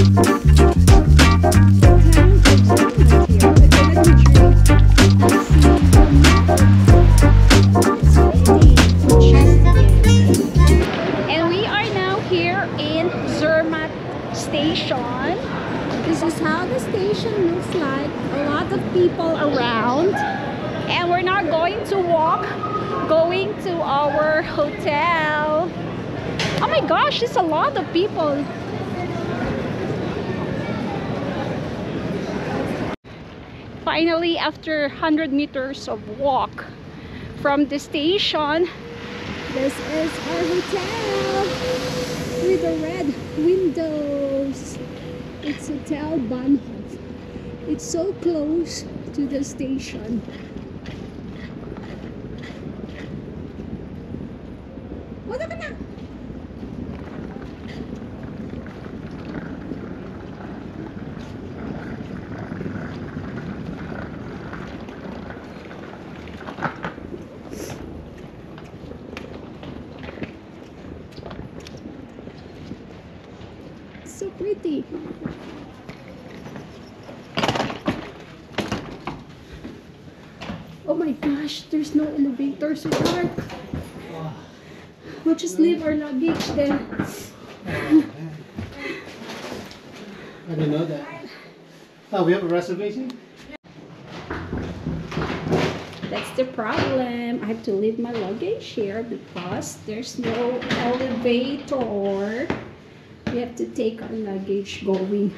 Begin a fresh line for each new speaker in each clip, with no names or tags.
And we are now here in Zermatt Station. This is how the station looks like. A lot of people around. And we're not going to walk, going to our hotel. Oh my gosh, it's a lot of people. Finally, after 100 meters of walk from the station, this is our hotel with the red windows. It's Hotel Bahnhof. It's so close to the station. Wala ka na! So pretty. Oh my gosh, there's no elevator, sweetheart. We'll just leave our luggage then.
I didn't know that. Oh, we have a reservation?
That's the problem. I have to leave my luggage here because there's no elevator. We have to take our luggage going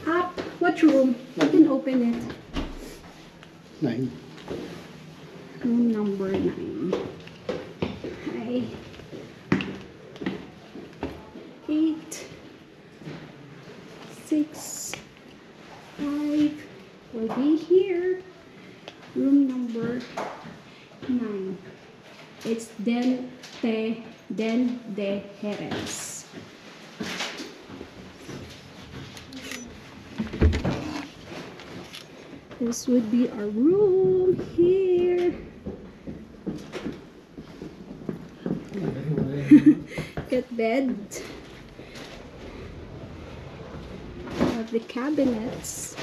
up. What room? I can open it.
9.
Room number 9. Hi. 8, 6, 5. We'll be here. Room number 9. It's Den de Jerez. This would be our room here. Get bed. Have the cabinets.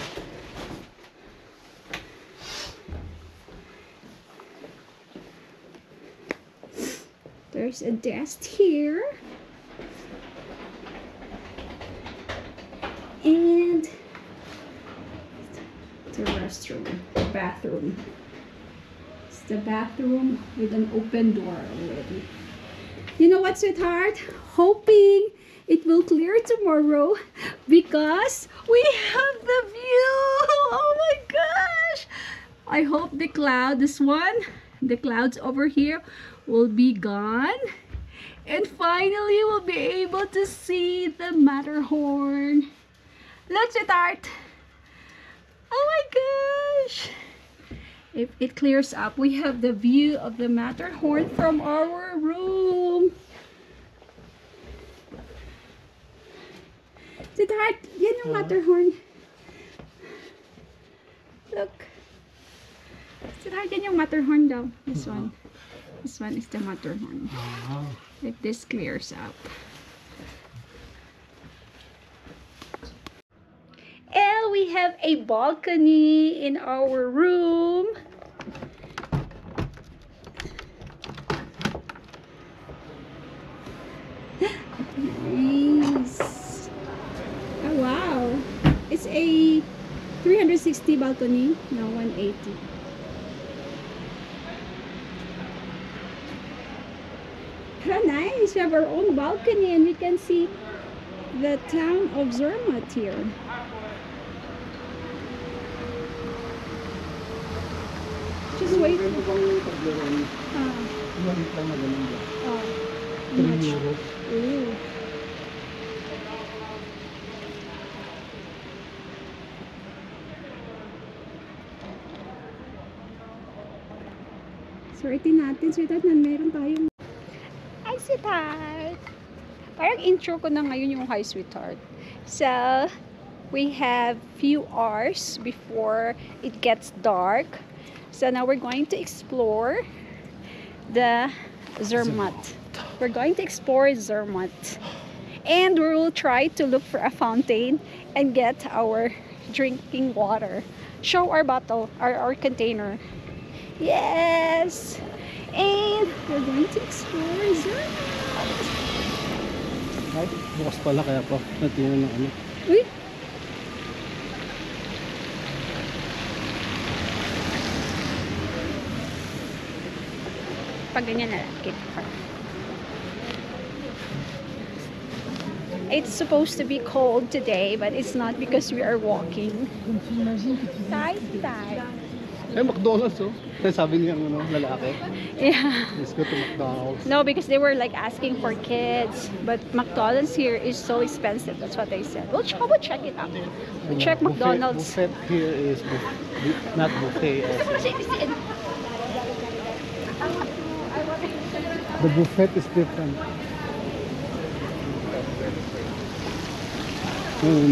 There's a desk here. And the restroom, bathroom. It's the bathroom with an open door already. You know what, sweetheart? Hoping it will clear tomorrow because we have the view. Oh my gosh! I hope the clouds over here will be gone. And finally, we'll be able to see the Matterhorn. Look, sweetheart. Oh my gosh! If it clears up, we have the view of the Matterhorn from our room. Sweetheart, yan yung Matterhorn. Look. Sweetheart, yan yung Matterhorn daw. This one. This one is the Matterhorn. If this clears up. And we have a balcony in our room. Nice. Oh wow. It's a 360 balcony. No, 180. How nice. We have our own balcony and we can see the town of Zermatt here. Just wait. Ooh. Swerte natin, sweetheart, na meron tayong... Hi, sweetheart! Parang intro ko na ngayon yung hi, sweetheart. So, we have few hours before it gets dark. So now we're going to explore the Zermatt. We're going to explore Zermatt. And we will try to look for a fountain and get our drinking water. Show our bottle, our container. Yes! And we're going to explore Zermatt.
Ay, bukas pala kaya pa. Natingnan ng ano.
Uy! Pag ganyan na lang, keep her. It's supposed to be cold today, but it's not because we are walking. Tay.
Ay, McDonald's oh. Kaya sabi niya ano, lalaki.
Yeah.
Let's go to McDonald's.
No, because they were like asking for kids, but McDonald's here is so expensive. That's what they said. We'll check it out. We'll check McDonald's.
Buffet here is not buffet. The buffet is different.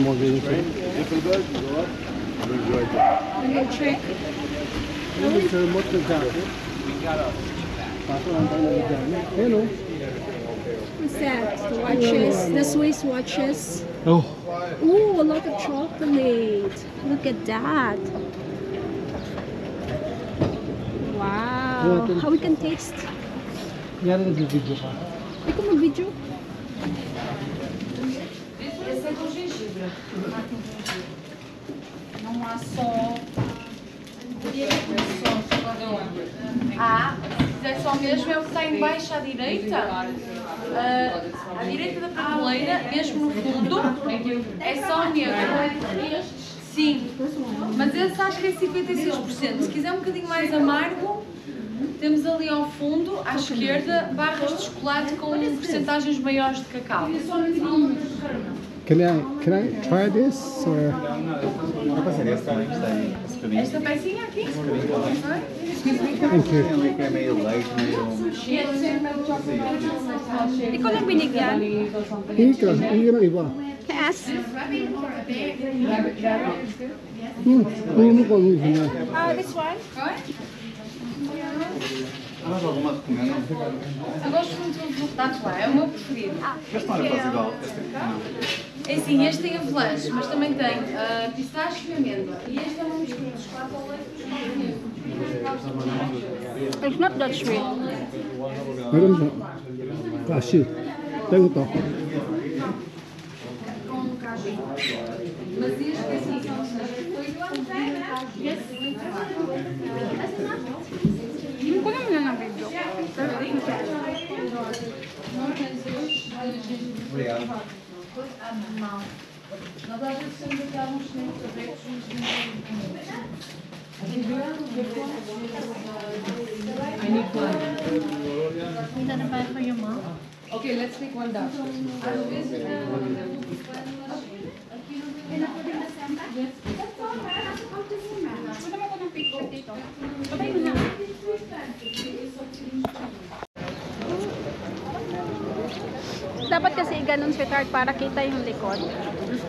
More games.
We'll check.
What's the jacket?
What's that? The watches, the Swiss watches.
Oh.
Ooh, a lot of chocolate. Look at that. Wow. How we can taste?
Yan ang nag-video ka.
Ikaw mag-video?
Esse é com gengibre. Não há só. Se quiser só mesmo, é o que está em baixo à direita. À direita da prateleira, mesmo no fundo, é só negro. Sim, mas esse acho que é 56%. Se quiser um bocadinho mais amargo, temos ali ao fundo, à esquerda, barras de chocolate com porcentagens maiores de cacau.
Can I try this or?
Esta pecinha aqui?
Thank you.
Ikaw lang binigyan.
Hindi ng iba.
Yes.
Ano ko ang isa na?
This one?
Eu gosto muito do tatuá, é o meu preferido. É assim, este tem avelãs, mas também tem pistache e amêndoa. E este é uma mistura de chocolate ao leite e
It's not that sweet.
Meron ba? Cashew. Tayo to.
Mas este é assim,
Hindi ko naman na video.
nós às vezes temos aqui alguns cenários abertos, Okay, let's take one down.
Dapat kasi ganun, sweetheart, para kita yung likod.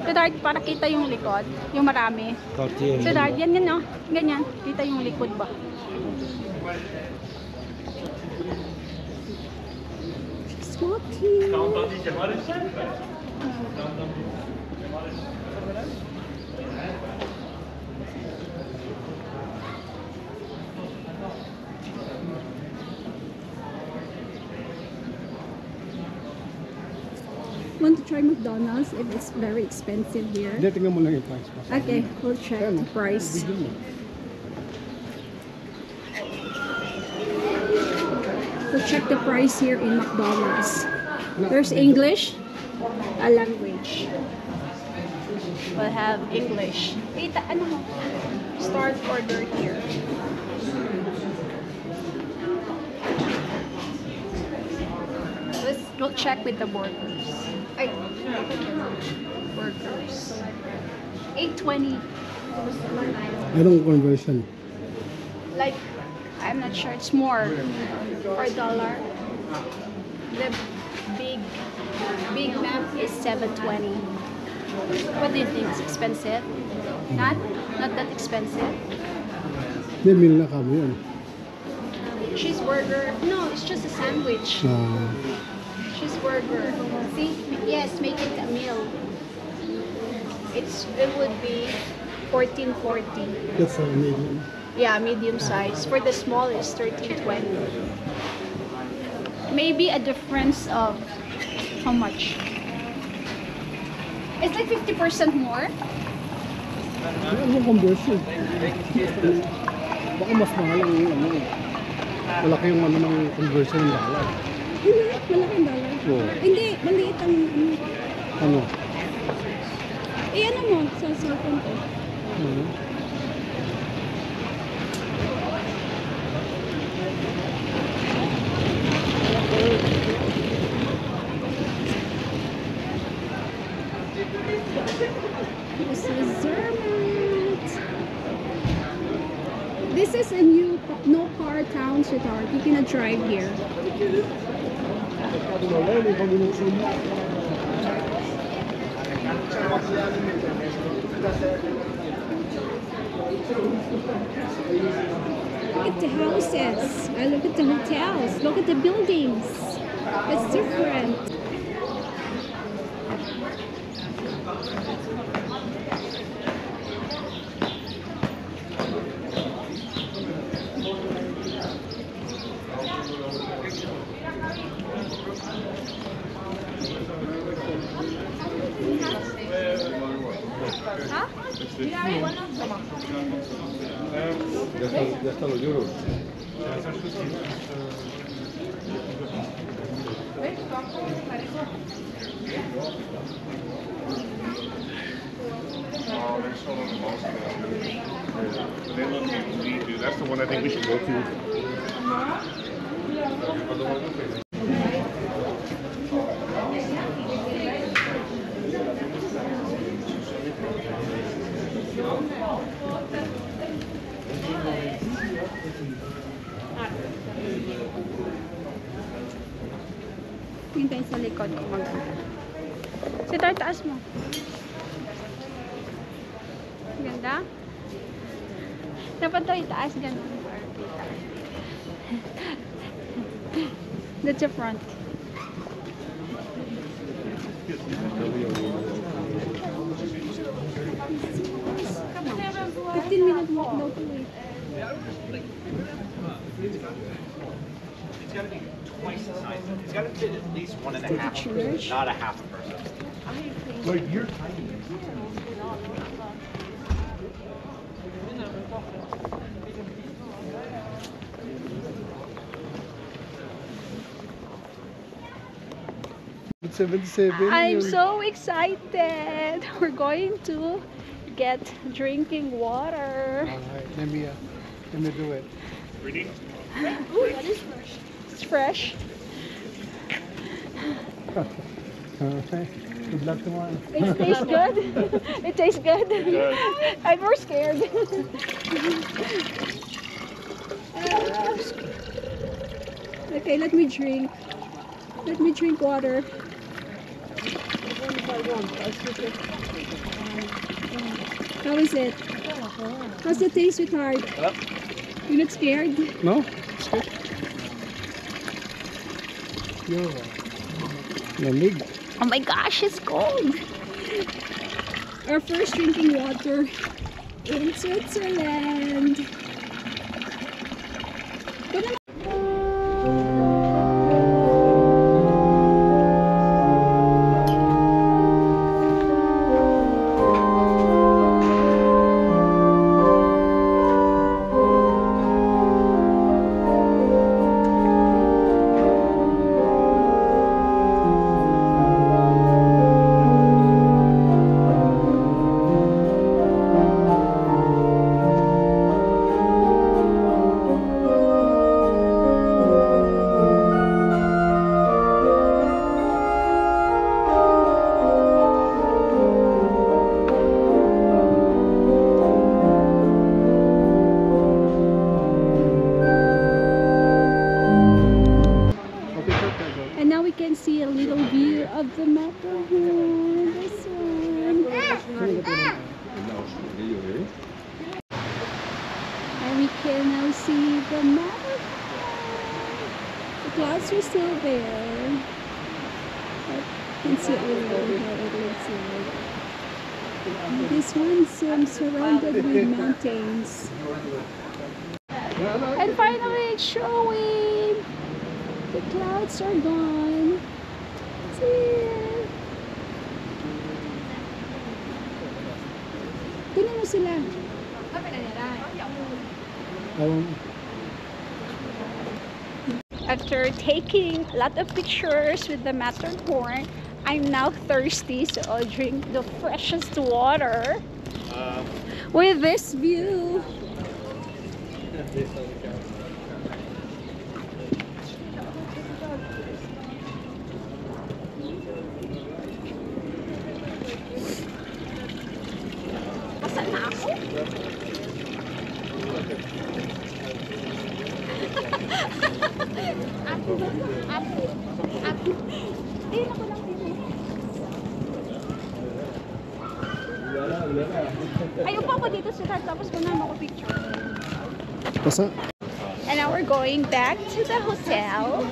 Sweetheart, para kita yung likod. Yung marami. Sweetheart, yan no? Ganyan. Kita yung likod ba? Squatty. Want to try McDonald's if it's very expensive here?
Hindi, tingnan mo lang yung price pa.
Okay, we'll check the price. We'll check the price here in McDonald's. There's English, a language. We'll have English. Wait, ano mo? Start order here. We'll check with the burgers. Ay, burgers. $8.20.
Anong conversion?
Like, I'm not sure. It's more for $1. The Big Mac is $7.20. What do you think? It's expensive? Not that expensive.
Hindi, meal na kamo yun.
Cheeseburger? No, it's just a sandwich. cheeseburger. See? Yes, make it a meal. It would be 14.40.
That's a medium.
Yeah, medium size. For the small is 13.20. Maybe a difference of how much? It's like 50% more.
Ano conversion? Baka mas mahal ang ano. Malaki yung ano ng conversion ng dollar.
Hindi, malaking dollar.
Oo.
Hindi, maliit ang
Ano?
ano mo sa cellphone ko.
Ano?
This is Zermatt. This is a new no car town, sweetheart. You cannot drive here. Look at the houses. Look at the hotels. Look at the buildings. It's different. Huh?
Ya está los euros.
They look at we do. That's the one I think we should go to.
Hintay sa likod ko maganda. Si taas mo. Ganda? Dapat to itaas ganun. That's the front. Come on. 15-minute walk daw to eh.
It's got to be twice the size. It's got to fit at least 1.5
Church.
not a half a person. But you're tiny.
It's 77.
I'm so excited. We're going to get drinking water.
Alright, let me do it.
Ready?
It's fresh.
Okay. Good luck tomorrow.
It tastes good. It tastes good. I'm more scared. Okay, let me drink. Let me drink water. How is it? How's the taste, sweetheart? You're not scared?
No? It's good. You're lamig.
Oh my gosh, it's cold. Our first drinking water in Switzerland. And now we can see a little view of the Matterhorn. This one. And we can now see the Matterhorn. The clouds are still there. can see already how it looks like. This one's surrounded with mountains. And finally it's showing! The clouds are gone. See? Tingnan mo sila. After taking a lot of pictures with the Matterhorn, I'm now thirsty, so I'll drink the freshest water with this view. Asan na ako? Ako. Tingnan ko lang din. Ayaw pa ako dito sa tapos ko na ako picture.
Pasa.
And now we're going back to the hotel.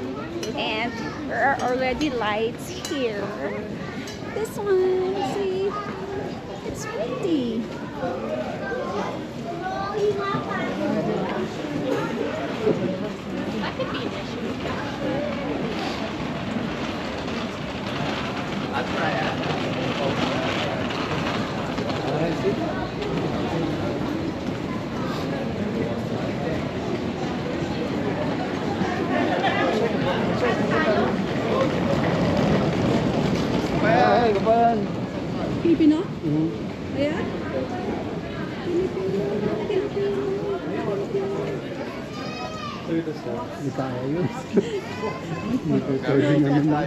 And there are already lights here. This one, see? It's windy.
Ay, kapan.
Filipino?
Mhm.
Ayan? Filipino.
Hindi kaya yun. Hindi ko pwedeng ano na.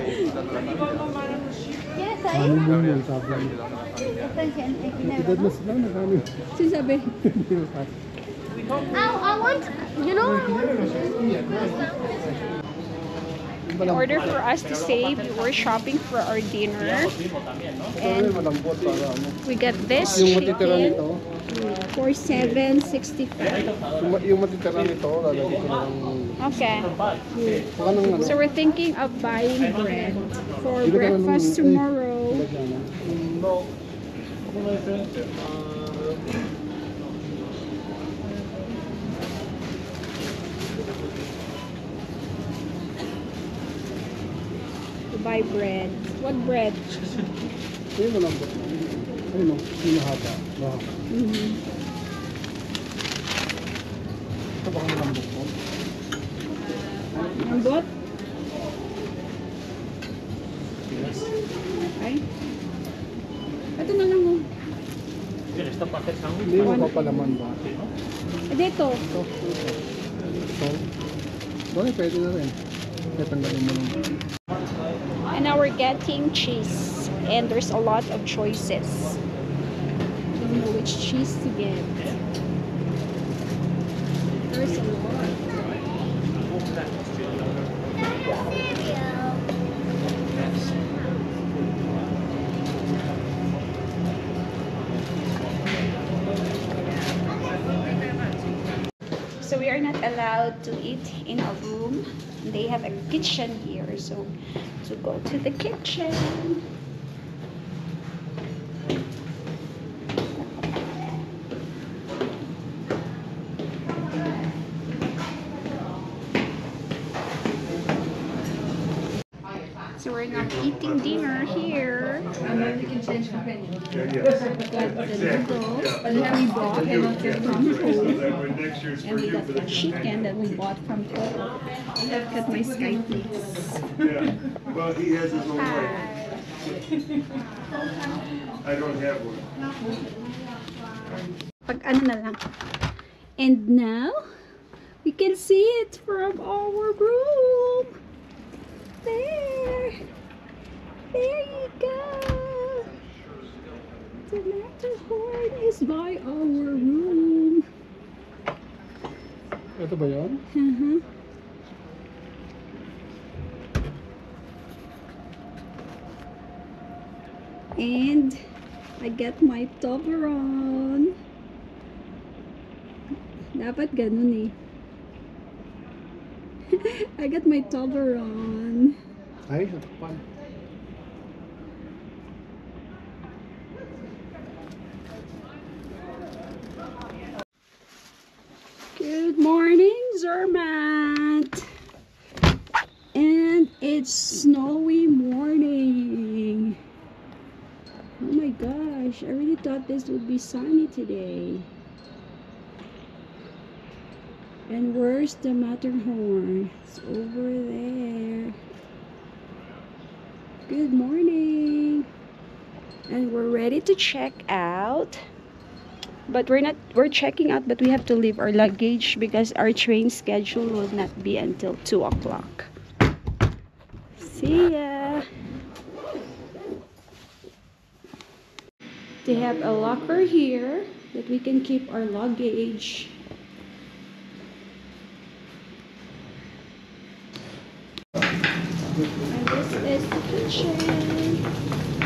Yes,
Ano mo yung sablan. Edad na sila, nakano.
Sinasabi.
I want, you know,
In order for us to save, we were shopping for our dinner. And
Malambot para ano.
we got this
Yung matitira
chicken
nito,
for $7.65.
yung matitira nito, lalagyan ko ng...
Okay.
Baka ng ano.
So we're thinking of buying bread for
Ilagyan ng-
breakfast tomorrow.
Lagyan ng-
To buy bread. What bread?
Ayun, malambot. Ayun o, yung mahaba. Mahaba. Ito baka malambot po.
Mambot? Ay. Ito na lang oh.
Hindi mo papalaman ba?
Dito.
Ito. Bakit pwede na rin. Kaya tanggalin mo lang.
And now we're getting cheese. And there's a lot of choices. Don't know which cheese to get. There's a lot. So we are not allowed to eat in a room. They have a kitchen here, so to go to the kitchen. So we're not eating dinner here. Got the noodles that we bought from home. And we got the chicken that we bought from Togo. I've got my sky plates.
Yeah, well, he has his own way. I don't have one.
Pag ano na lang. And now, we can see it from our room. There. There you go. The Matterhorn is by our room.
Ito ba yun?
And I get my Toblerone. Dapat ganun eh. I got my Toblerone.
Ay, sa tapan.
morning, Zermatt. And it's snowy morning. Oh my gosh, I really thought this would be sunny today. And where's the Matterhorn? It's over there. Good morning. And we're ready to check out. But we're checking out, but we have to leave our luggage because our train schedule will not be until 2 o'clock. See ya. They have a locker here that we can keep our luggage. And this is the kitchen.